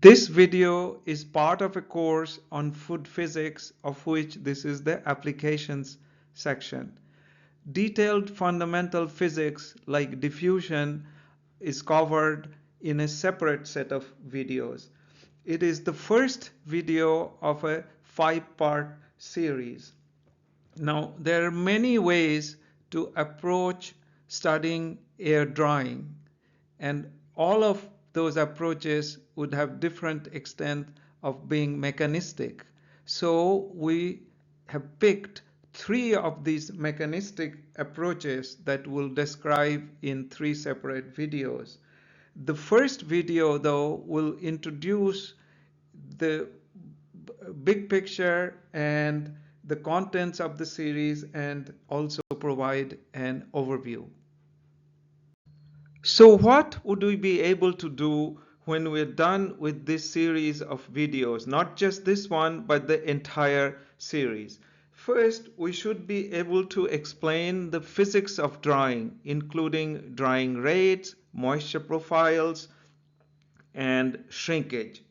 This video is part of a course on food physics, of which this is the applications section. Detailed fundamental physics like diffusion is covered in a separate set of videos. It is the first video of a 5-part series. Now, there are many ways to approach studying air drying, and all of those approaches would have different extent of being mechanistic. So we have picked 3 of these mechanistic approaches that we'll describe in 3 separate videos. The first video, though, will introduce the big picture and the contents of the series and also provide an overview. So what would we be able to do when we're done with this series of videos? Not just this one, but the entire series. First, we should be able to explain the physics of drying, including drying rates, moisture profiles, and shrinkage.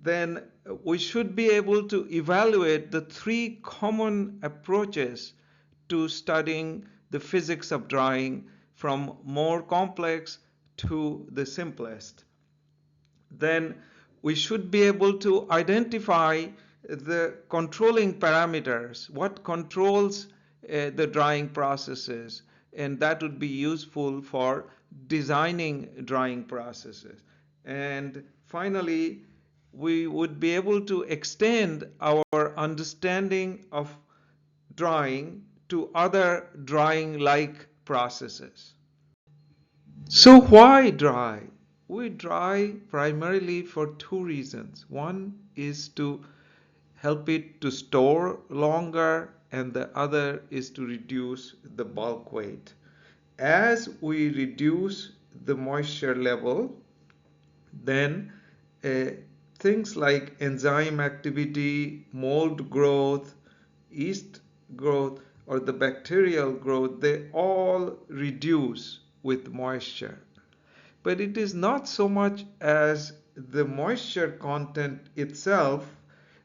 Then we should be able to evaluate the 3 common approaches to studying the physics of drying, from more complex to the simplest. Then we should be able to identify the controlling parameters, what controls the drying processes, and that would be useful for designing drying processes. And finally, we would be able to extend our understanding of drying to other drying-like processes. So why dry? We dry primarily for 2 reasons. One is to help it to store longer, and the other is to reduce the bulk weight. As we reduce the moisture level, then uh, things like enzyme activity, mold growth, yeast growth, or the bacterial growth, they all reduce with moisture. But it is not so much as the moisture content itself,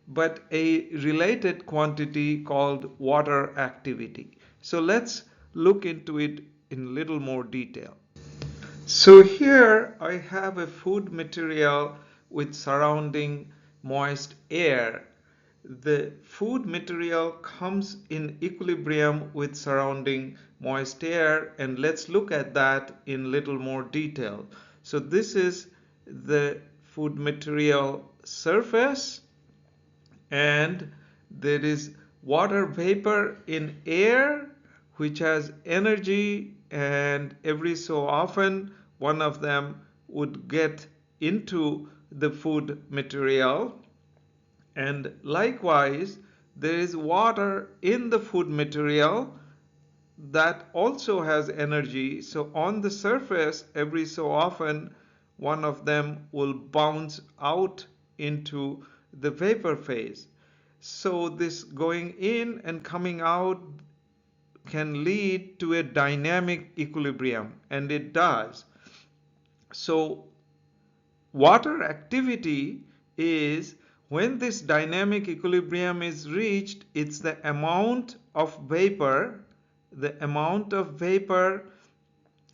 but a related quantity called water activity. So let's look into it in a little more detail. So here I have a food material with surrounding moist air. The food material comes in equilibrium with surrounding moist air, and let's look at that in little more detail. So this is the food material surface, and there is water vapor in air which has energy, and every so often one of them would get into the food material. And likewise, there is water in the food material that also has energy. So on the surface, every so often, one of them will bounce out into the vapor phase. So this going in and coming out can lead to a dynamic equilibrium, and it does. So water activity is when this dynamic equilibrium is reached, it's the amount of vapor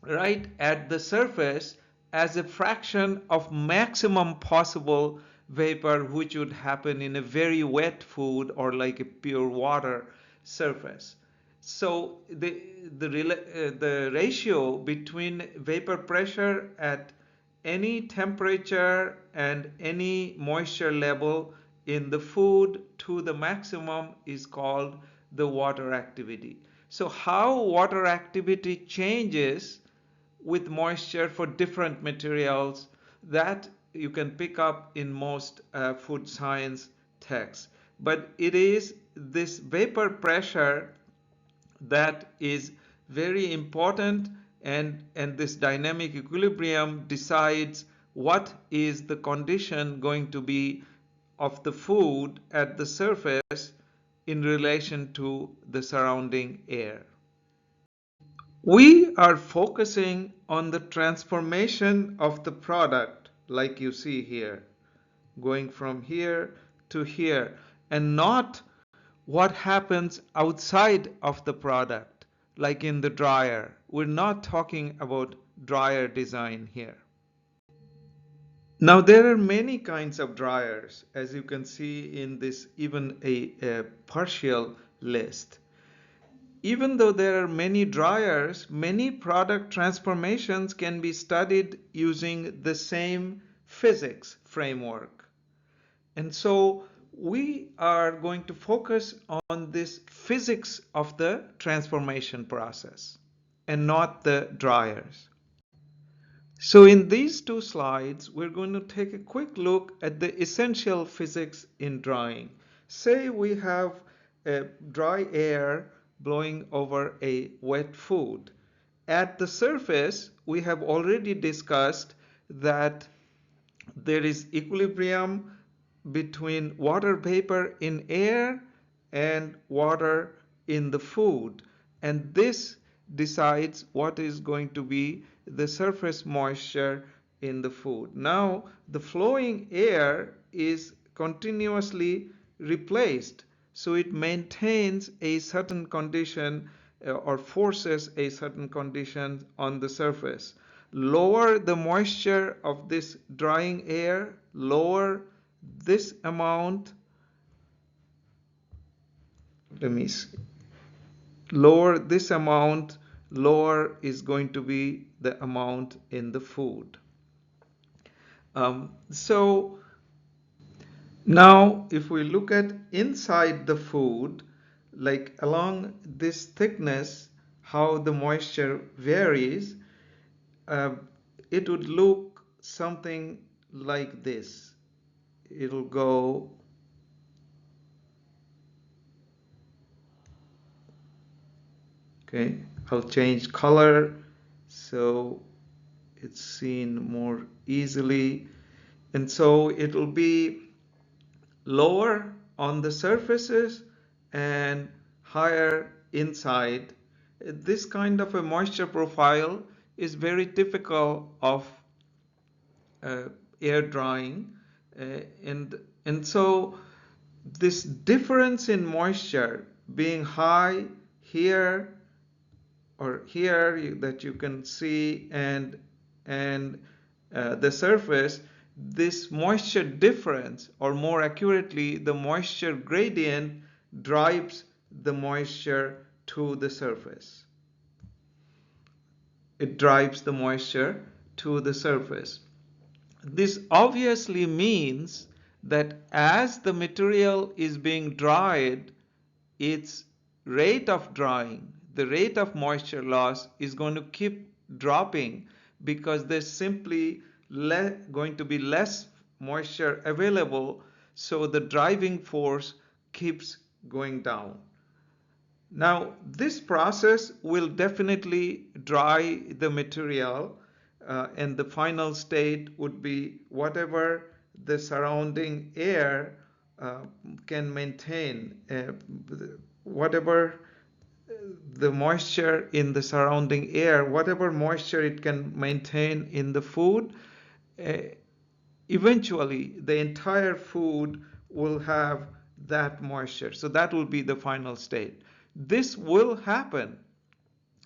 right at the surface as a fraction of maximum possible vapor which would happen in a very wet food or like a pure water surface. So the ratio between vapor pressure at any temperature and any moisture level in the food to the maximum is called the water activity. So how water activity changes with moisture for different materials, that you can pick up in most food science texts. But it is this vapor pressure that is very important, and this dynamic equilibrium decides what is the condition going to be of the food at the surface in relation to the surrounding air. We are focusing on the transformation of the product like you see here. going from here to here, and not what happens outside of the product, like in the dryer. We're not talking about dryer design here. Now there are many kinds of dryers, as you can see in this, even a partial list. Even though there are many dryers, many product transformations can be studied using the same physics framework. And so we are going to focus on this physics of the transformation process and not the dryers. So in these two slides, we're going to take a quick look at the essential physics in drying. Say we have a dry air blowing over a wet food. At the surface, we have already discussed that there is equilibrium between water vapor in air and water in the food, and this decides what is going to be the surface moisture in the food. Now the flowing air is continuously replaced, so it maintains a certain condition or forces a certain condition on the surface. Lower the moisture of this drying air, lower this amount, let me see, lower this amount, lower is going to be the amount in the food. So now if we look at inside the food, like along this thickness, how the moisture varies, uh, it would look something like this. It'll go okay. I'll change color so it's seen more easily, and so it'll be lower on the surfaces and higher inside. This kind of a moisture profile is very typical of uh, air drying, and so this difference in moisture being high here or here that you can see, and the surface, this moisture difference, or more accurately the moisture gradient, drives the moisture to the surface. It drives the moisture to the surface. This obviously means that as the material is being dried, its rate of drying, the rate of moisture loss, is going to keep dropping because there's simply going to be less moisture available, so the driving force keeps going down. Now this process will definitely dry the material, and the final state would be whatever the surrounding air can maintain, whatever the moisture in the surrounding air, whatever moisture it can maintain in the food, uh, eventually the entire food will have that moisture. So that will be the final state. This will happen,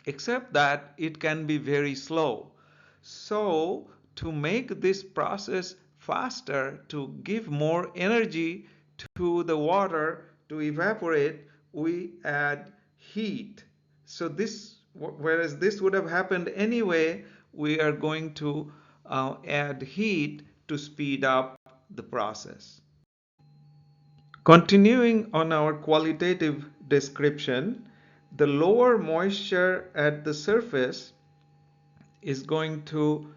except that it can be very slow. So to make this process faster, to give more energy to the water to evaporate, we add heat. So this, whereas this would have happened anyway, we are going to add heat to speed up the process. Continuing on our qualitative description, the lower moisture at the surface is going to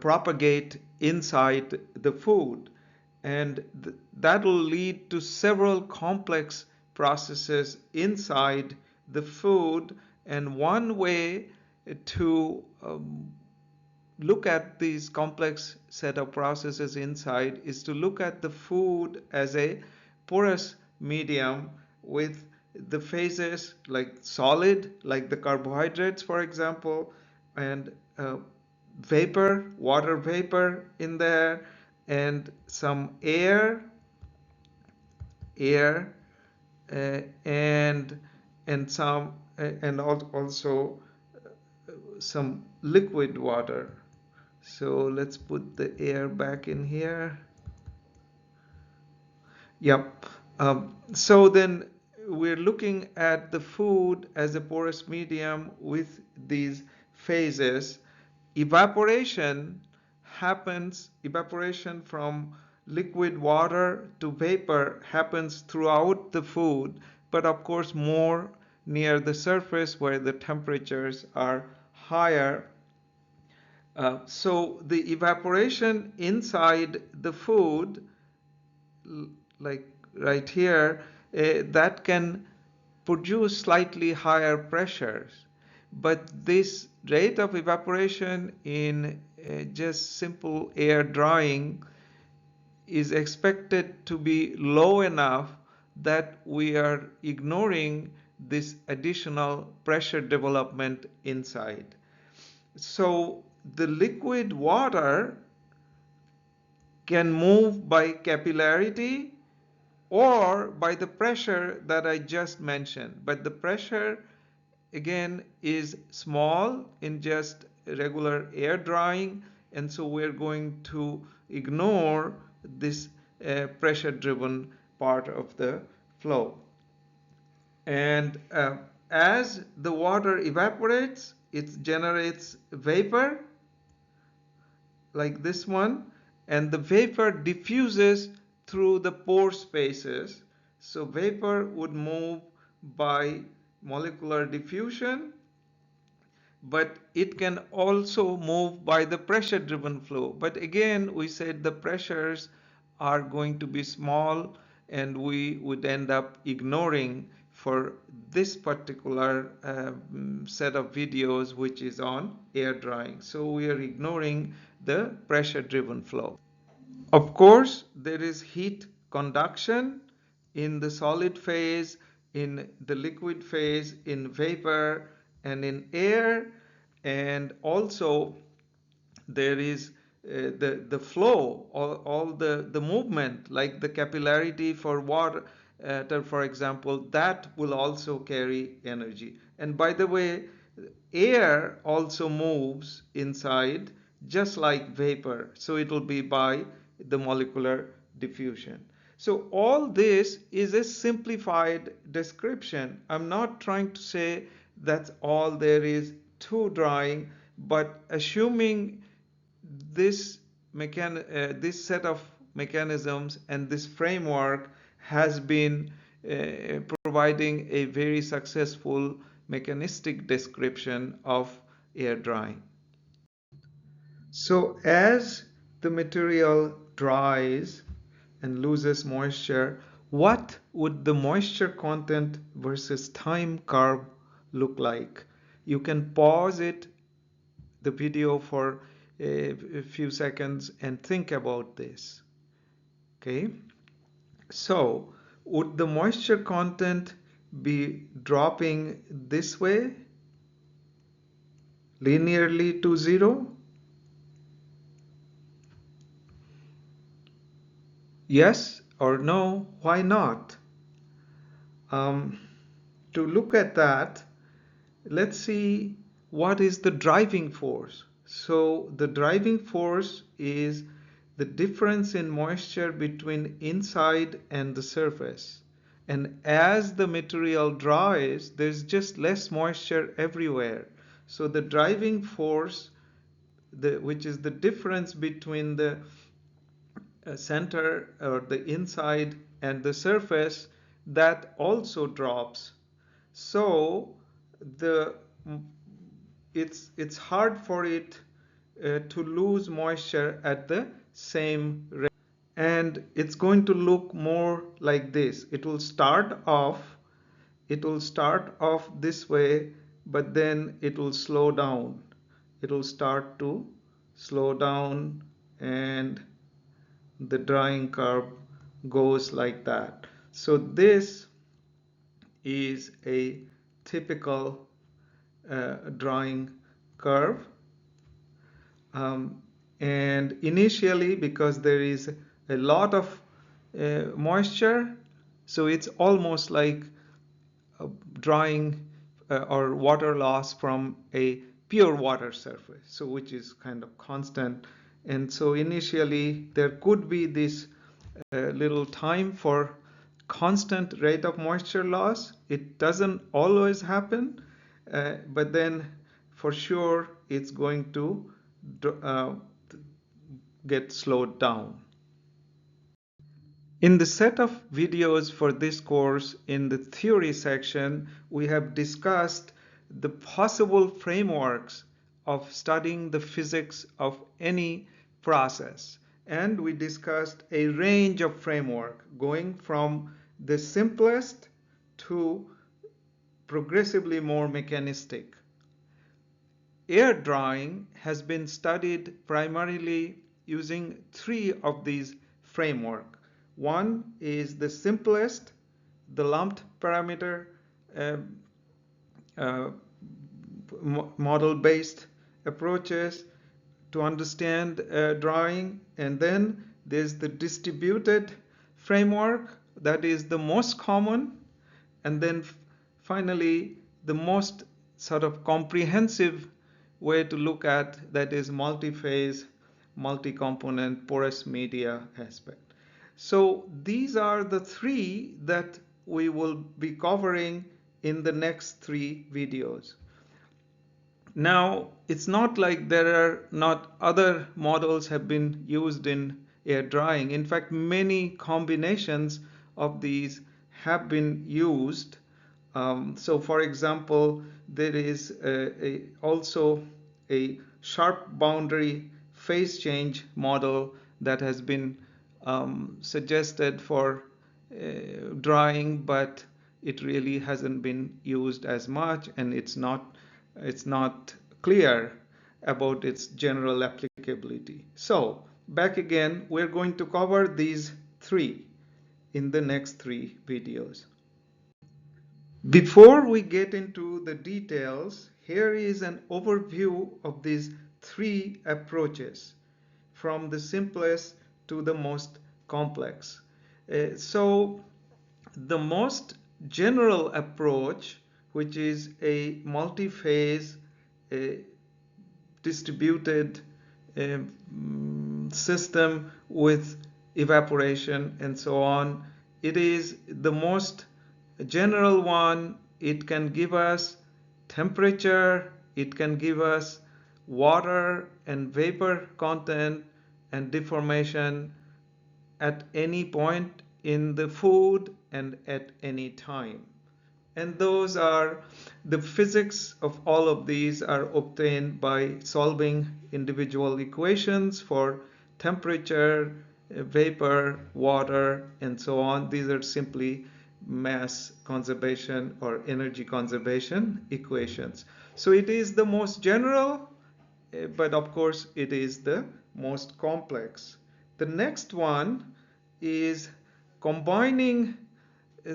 propagate inside the food, and that will lead to several complex processes inside the food. And one way to look at these complex set of processes inside is to look at the food as a porous medium with the phases like solid, like the carbohydrates for example, and vapor, water vapor in there, and some air, and some and also some liquid water. So let's put the air back in here. Yep. So then we're looking at the food as a porous medium with these phases. Evaporation from liquid water to vapor happens throughout the food, but of course more near the surface where the temperatures are higher. So the evaporation inside the food, like right here, that can produce slightly higher pressures. But this rate of evaporation in just simple air drying is expected to be low enough that we are ignoring this additional pressure development inside. So the liquid water can move by capillarity or by the pressure that I just mentioned. But the pressure again is small in just regular air drying, and so we're going to ignore this pressure driven part of the flow. And as the water evaporates, it generates vapor like this one, and the vapor diffuses through the pore spaces. So vapor would move by molecular diffusion, but it can also move by the pressure driven flow. But again, we said the pressures are going to be small, and we would end up ignoring for this particular set of videos, which is on air drying. So we are ignoring the pressure driven flow. Of course, there is heat conduction in the solid phase, in the liquid phase, in vapor, and in air. And also there is the flow, all the movement, like the capillarity for water, for example, that will also carry energy. And by the way, air also moves inside just like vapor, so it will be by the molecular diffusion. So all this is a simplified description. I'm not trying to say that's all there is to drying, but assuming this this set of mechanisms and this framework has been providing a very successful mechanistic description of air drying. So as the material dries and loses moisture, what would the moisture content versus time curve look like? You can pause the video for a few seconds and think about this. Okay, so would the moisture content be dropping this way linearly to zero? Yes or no? Why not? To look at that, let's see what is the driving force. So the driving force is the difference in moisture between inside and the surface. And as the material dries, there's just less moisture everywhere. So the driving force, which is the difference between the center or the inside and the surface, that also drops. So the it's hard for it to lose moisture at the same rate, and it's going to look more like this. It will start off this way, but then it will slow down. It will start to slow down, and the drying curve goes like that. So this is a typical drawing curve. And initially, because there is a lot of moisture, so it's almost like drying or water loss from a pure water surface, so which is kind of constant. And so initially there could be this little time for constant rate of moisture loss. It doesn't always happen, but then for sure it's going to uh, get slowed down. In the set of videos for this course, in the theory section, we have discussed the possible frameworks of studying the physics of any process. And we discussed a range of framework going from the simplest to progressively more mechanistic. Air drying has been studied primarily using three of these frameworks. One is the simplest, the lumped parameter uh, uh, model-based approaches to understand drawing, and then there's the distributed framework that is the most common, and then finally the most sort of comprehensive way to look at that is multi-phase, multi-component, porous media aspect. So these are the three that we will be covering in the next three videos. Now, it's not like there are not other models have been used in air drying. In fact, many combinations of these have been used. So for example, there is also a sharp boundary phase change model that has been suggested for drying, but it really hasn't been used as much, and it's not clear about its general applicability. So back again, we're going to cover these three in the next three videos. Before we get into the details, here is an overview of these three approaches from the simplest to the most complex. So the most general approach, which is a multi-phase distributed system with evaporation and so on, it is the most general one. It can give us temperature, it can give us water and vapor content and deformation at any point in the food and at any time. And those are the physics of all of these are obtained by solving individual equations for temperature, vapor, water, and so on. These are simply mass conservation or energy conservation equations. So it is the most general, but of course it is the most complex. The next one is combining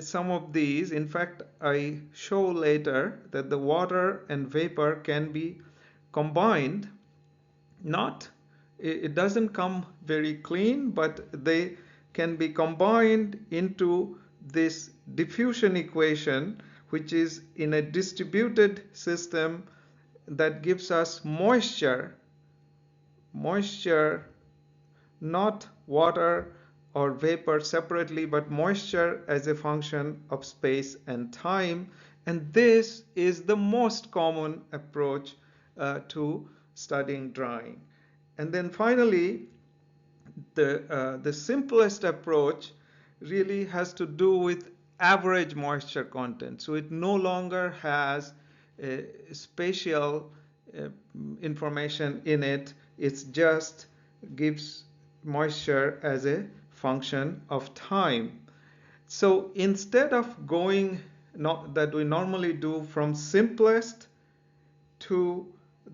some of these. In fact, I show later that the water and vapor can be combined. Not, it doesn't come very clean, but they can be combined into this diffusion equation, which is in a distributed system that gives us moisture, not water or vapor separately, but moisture as a function of space and time. And this is the most common approach to studying drying. And then finally, the simplest approach really has to do with average moisture content. So it no longer has spatial information in it. It just gives moisture as a function of time. So instead of going that we normally do from simplest to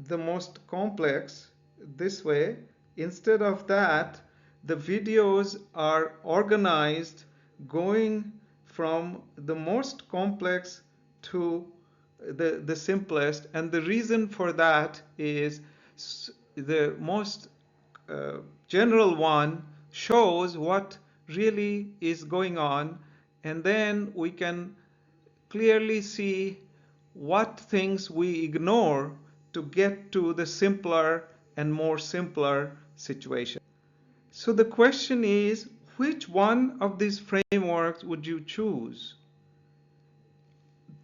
the most complex this way, instead of that, the videos are organized going from the most complex to the simplest. And the reason for that is the most general one shows what really is going on, and then we can clearly see what things we ignore to get to the simpler and more simpler situation. So the question is, which one of these frameworks would you choose?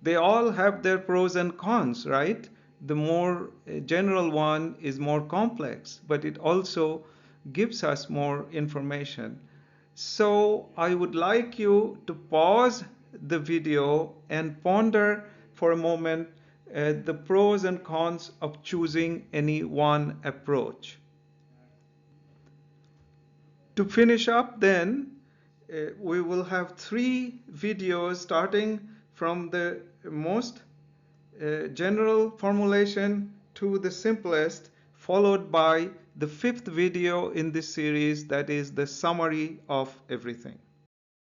They all have their pros and cons, right? The more general one is more complex, but it also gives us more information. So I would like you to pause the video and ponder for a moment the pros and cons of choosing any one approach. To finish up then, we will have 3 videos starting from the most general formulation to the simplest, followed by the 5th video in this series, that is the summary of everything.